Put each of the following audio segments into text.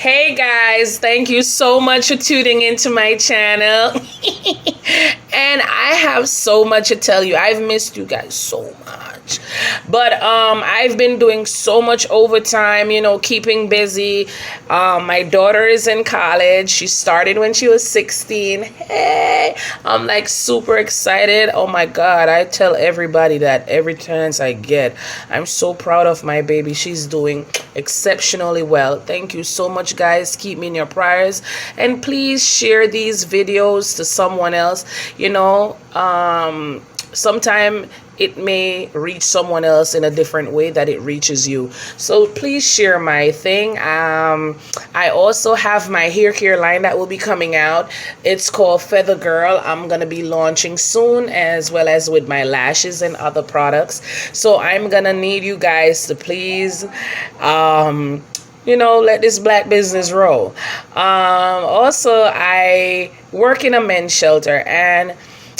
Hey guys, thank you so much for tuning into my channel. And I have so much to tell you. I've missed you guys so much. But I've been doing so much overtime, keeping busy. My daughter is in college. She started when she was 16. Hey, I'm like super excited. Oh my God, I tell everybody that every chance I get. I'm so proud of my baby. She's doing exceptionally well. Thank you so much, guys. Keep me in your prayers, and please share these videos to someone else. Sometime it may reach someone else in a different way that it reaches you. So please share my thing. I also have my hair care line that will be coming out. It's called Feather Girl. I'm gonna be launching soon, as well as with my lashes and other products. So I'm gonna need you guys to please let this black business roll. Also, I work in a men's shelter, and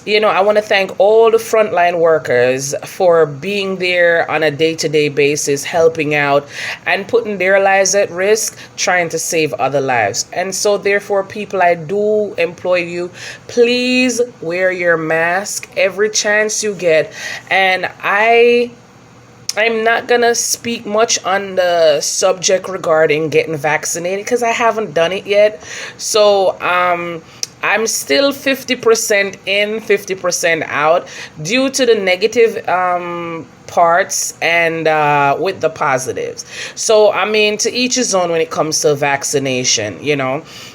I want to thank all the frontline workers for being there on a day-to-day basis, helping out and putting their lives at risk, trying to save other lives. And so therefore, people, I do employ you, please wear your mask every chance you get. And I'm not gonna speak much on the subject regarding getting vaccinated because I haven't done it yet. So I'm still 50% in, 50% out due to the negative parts and with the positives. So, to each his own when it comes to vaccination,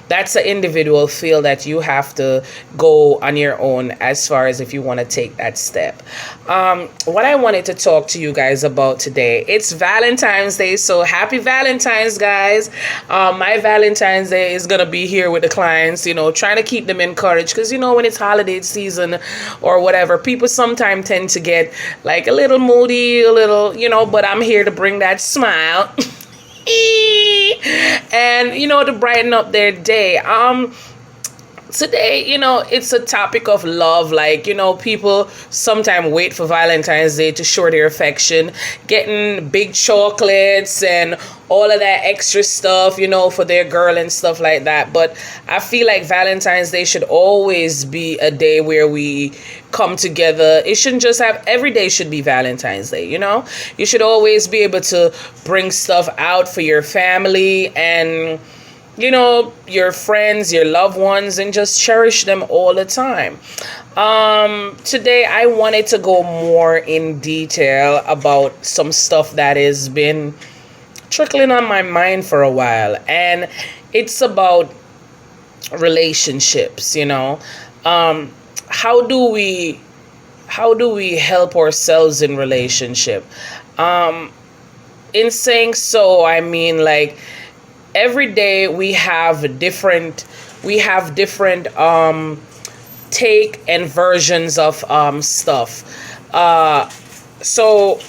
that's an individual feel that you have to go on your own as far as if you want to take that step. What I wanted to talk to you guys about today, it's Valentine's Day, so happy Valentine's, guys. My Valentine's Day is going to be here with the clients, trying to keep them encouraged because, when it's holiday season or whatever, people sometimes tend to get like a little moody, but I'm here to bring that smile. And to brighten up their day. Today, it's a topic of love. Like, people sometimes wait for Valentine's Day to show their affection, getting big chocolates and all of that extra stuff, for their girl and stuff like that. But I feel like Valentine's Day should always be a day where we come together. It shouldn't just have, every day should be Valentine's Day, You should always be able to bring stuff out for your family and your friends, your loved ones, and just cherish them all the time. Today, I wanted to go more in detail about some stuff that has been trickling on my mind for a while, and it's about relationships. How do we help ourselves in relationship? In saying so, I mean, like, every day we have different take and versions of stuff. So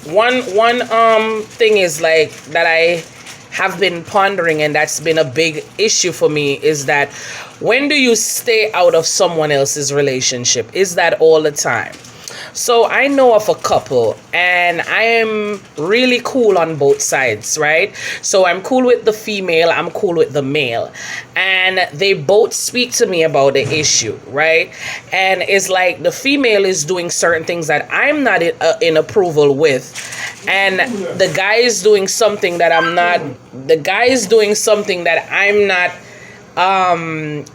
one thing is like that I have been pondering, and that's been a big issue for me, is that when do you stay out of someone else's relationship? Is that all the time? So I know of a couple, and I am really cool on both sides, right? So I'm cool with the female, I'm cool with the male, and they both speak to me about the issue, right? And it's like the female is doing certain things that I'm not in approval with, and the guy is doing something that I'm not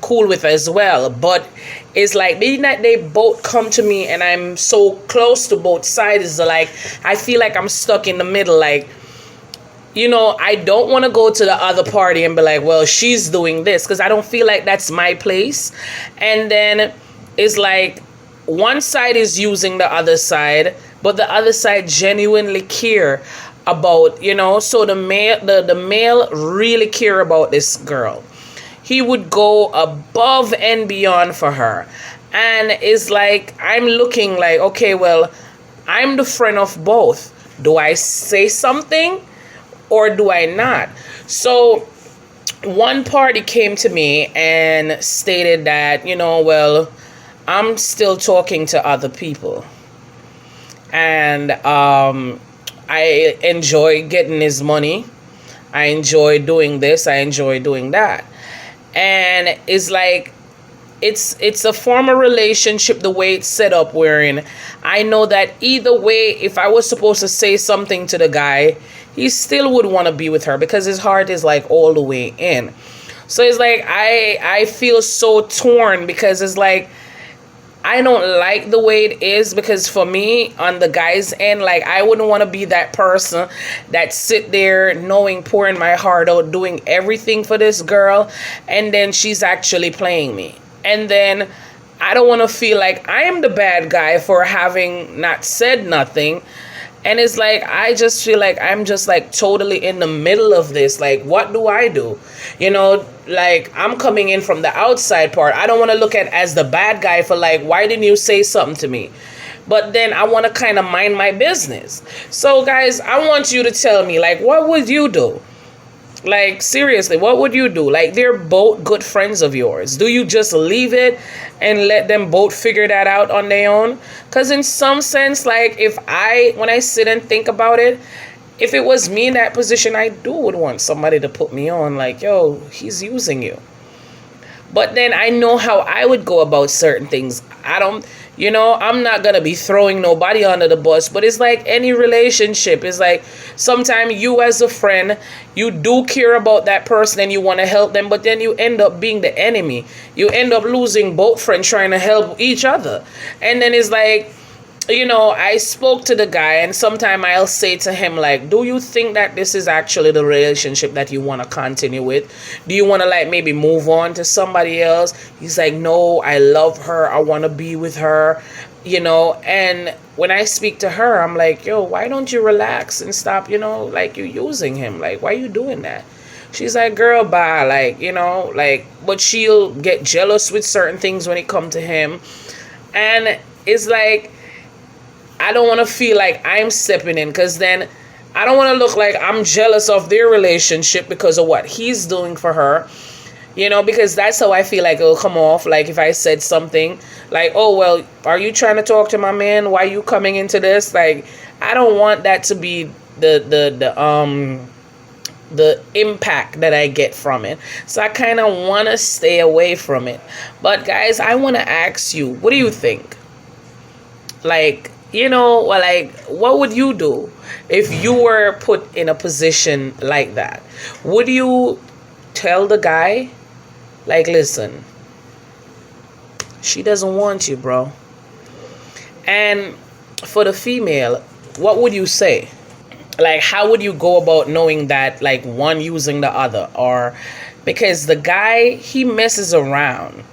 cool with as well. But it's like they both come to me, and I'm so close to both sides. Like, I feel like I'm stuck in the middle. Like, I don't want to go to the other party and be like, well, she's doing this, because I don't feel like that's my place. And then it's like one side is using the other side, but the other side genuinely care about, so the male really care about this girl. He would go above and beyond for her. And it's like, I'm looking like, okay, well, I'm the friend of both. Do I say something or do I not? So one party came to me and stated that, well, I'm still talking to other people. And I enjoy getting his money. I enjoy doing this, I enjoy doing that. And it's like it's a former relationship the way it's set up, wherein I know that either way, if I was supposed to say something to the guy, he still would want to be with her because his heart is like all the way in. So it's like I feel so torn because it's like I don't like the way it is, because for me, on the guy's end, like I wouldn't want to be that person that sit there knowing, pouring my heart out, doing everything for this girl, and then she's actually playing me. And then I don't want to feel like I am the bad guy for having not said nothing. And it's like I just feel like I'm just like totally in the middle of this. Like, what do I do? Like I'm coming in from the outside part. I don't want to look at as the bad guy for like, why didn't you say something to me? But then I want to kind of mind my business. So guys, I want you to tell me, like, what would you do? Like, seriously, what would you do? Like, they're both good friends of yours. Do you just leave it and let them both figure that out on their own? Because in some sense, like, when I sit and think about it, if it was me in that position, I would want somebody to put me on. Like, yo, he's using you. But then I know how I would go about certain things. I'm not going to be throwing nobody under the bus, but it's like any relationship. It's like sometimes you as a friend, you do care about that person and you want to help them, but then you end up being the enemy. You end up losing both friends trying to help each other. And then it's like, I spoke to the guy, and sometime I'll say to him, like, do you think that this is actually the relationship that you want to continue with? Do you want to, like, maybe move on to somebody else? He's like, no, I love her. I want to be with her, And when I speak to her, I'm like, yo, why don't you relax and stop, like, you using him? Like, why are you doing that? She's like, girl, bye. Like, but she'll get jealous with certain things when it comes to him. And it's like, I don't want to feel like I'm stepping in, because then I don't want to look like I'm jealous of their relationship because of what he's doing for her, because that's how I feel like it'll come off. Like if I said something like, oh, well, are you trying to talk to my man? Why are you coming into this? Like, I don't want that to be the impact that I get from it. So I kind of want to stay away from it. But guys, I want to ask you, what do you think? Like, what would you do if you were put in a position like that? Would you tell the guy, like, listen, she doesn't want you, bro? And for the female, what would you say? Like, how would you go about knowing that, like, one using the other? Or because the guy, he messes around,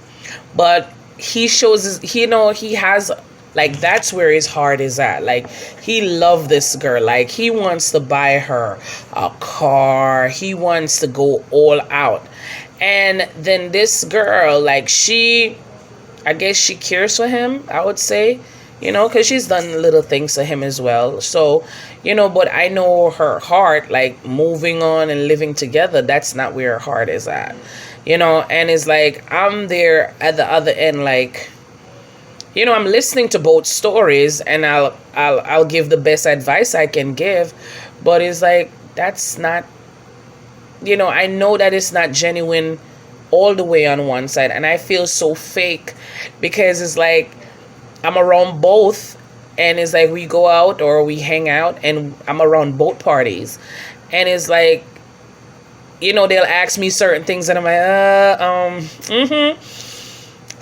but he shows he has, like, that's where his heart is at. Like, he loves this girl. Like, he wants to buy her a car. He wants to go all out. And then this girl, like, I guess she cares for him, I would say, because she's done little things to him as well. So, but I know her heart, like, moving on and living together, that's not where her heart is at. And it's like, I'm there at the other end, like, I'm listening to both stories, and I'll give the best advice I can give, but it's like, that's not, I know that it's not genuine all the way on one side, and I feel so fake because it's like I'm around both, and it's like we go out or we hang out, and I'm around both parties, and it's like, they'll ask me certain things, and I'm like,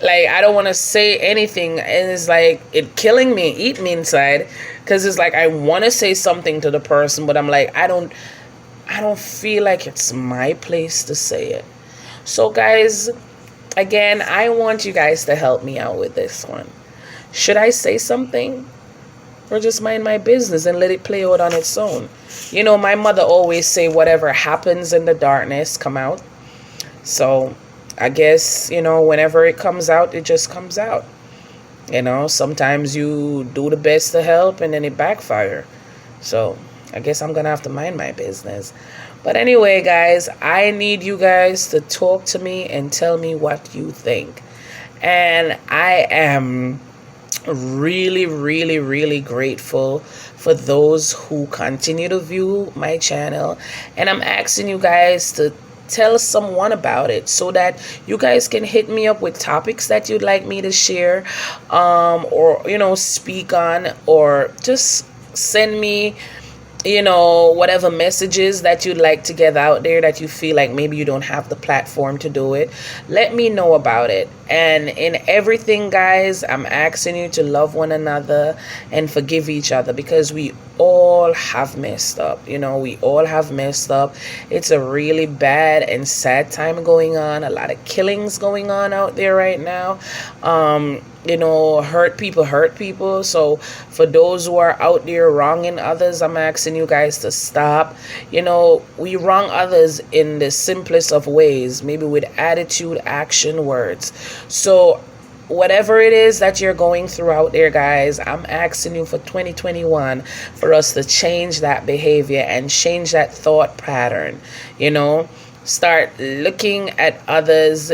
like, I don't want to say anything, and it's like it killing me, eat me inside, because it's like I want to say something to the person, but I'm like, I don't feel like it's my place to say it. So guys, again, I want you guys to help me out with this one. Should I say something, or just mind my business and let it play out on its own? My mother always say, whatever happens in the darkness come out. So I guess, whenever it comes out, it just comes out. Sometimes you do the best to help and then it backfire. So I guess I'm going to have to mind my business. But anyway, guys, I need you guys to talk to me and tell me what you think. And I am really, really, really grateful for those who continue to view my channel. And I'm asking you guys to tell someone about it so that you guys can hit me up with topics that you'd like me to share, or speak on, or just send me whatever messages that you'd like to get out there that you feel like maybe you don't have the platform to do it. Let me know about it. And in everything, guys, I'm asking you to love one another and forgive each other, because we all have messed up. We all have messed up. It's a really bad and sad time going on. A lot of killings going on out there right now. Hurt people. So for those who are out there wronging others, I'm asking you guys to stop. We wrong others in the simplest of ways, maybe with attitude, action, words. So whatever it is that you're going through out there, guys, I'm asking you for 2021 for us to change that behavior and change that thought pattern. Start looking at others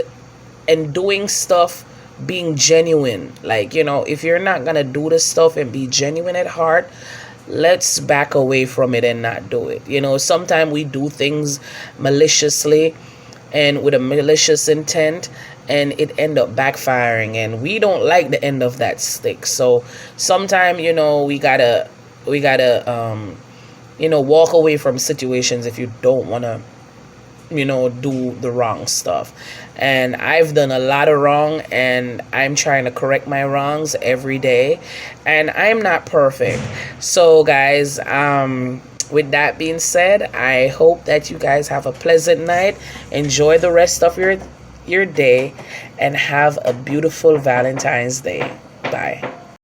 and doing stuff, being genuine. Like, if you're not gonna do this stuff and be genuine at heart, let's back away from it and not do it. Sometimes we do things maliciously and with a malicious intent, and it end up backfiring, and we don't like the end of that stick. So sometimes we gotta walk away from situations if you don't want to do the wrong stuff. And I've done a lot of wrong, and I'm trying to correct my wrongs every day, and I'm not perfect. So guys, with that being said, I hope that you guys have a pleasant night. Enjoy the rest of your day, and have a beautiful Valentine's Day. Bye.